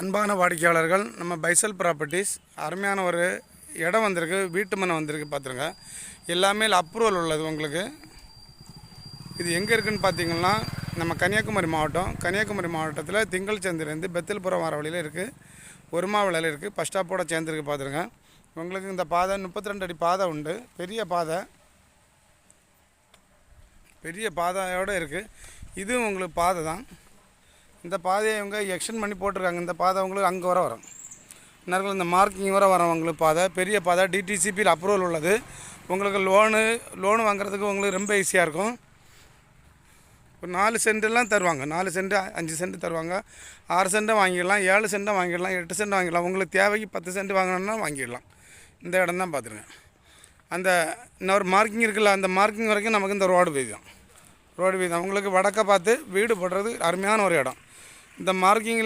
அன்பான வாடிக்கையாளர்கள், நம்ம பைசல் ப்ராப்பர்ட்டிஸ் அருமையான ஒரு இடம் வந்திருக்கு, வீட்டு மனை வந்திருக்கு. பார்த்துருங்க, எல்லாமே அப்ரூவல் உள்ளது உங்களுக்கு. இது எங்கே இருக்குதுன்னு பார்த்தீங்கன்னா, நம்ம கன்னியாகுமரி மாவட்டத்தில் திங்கள் சந்திலேருந்து பெத்தல்புரம் வர வழியில் இருக்குது. ஒருமா விலையில் இருக்குது. பஸ் ஸ்டாப்போட சேர்ந்துருக்கு. பார்த்துருங்க, உங்களுக்கு இந்த பாதை 32 அடி பாதை உண்டு. பெரிய பாதையோடு இருக்குது. இதுவும் உங்களுக்கு பாதை தான். இந்த பாதையை இவங்க எக்ஸ்டெண்ட் பண்ணி போட்டிருக்காங்க. இந்த பாதை உங்களுக்கு அங்கே வரும். நேரத்தில் இந்த மார்க்கிங் வரும் உங்களுக்கு பாதை. பெரிய பாதை, டிடிசிபியில் அப்ரூவல் உள்ளது. உங்களுக்கு லோனு வாங்குறதுக்கு உங்களுக்கு ரொம்ப ஈஸியாக இருக்கும். ஒரு 4 சென்ட்லாம் தருவாங்க. 4 சென்ட் 5 சென்ட் தருவாங்க. 6 சென்ட்டை வாங்கிடலாம், 7 சென்ட்டை வாங்கிடலாம், 8 சென்ட் வாங்கிடலாம். உங்களுக்கு தேவைக்கு 10 சென்ட் வாங்கணும்னா வாங்கிடலாம். இந்த இடம் தான் பார்த்துருங்க. அந்த இன்னொரு மார்க்கிங் இருக்குல்ல, அந்த மார்க்கிங் வரைக்கும் நமக்கு இந்த ரோடு வீதி தான். உங்களுக்கு வடக்க பார்த்து வீடு போடுறது அருமையான ஒரு இடம். இந்த மார்க்கிங்கில்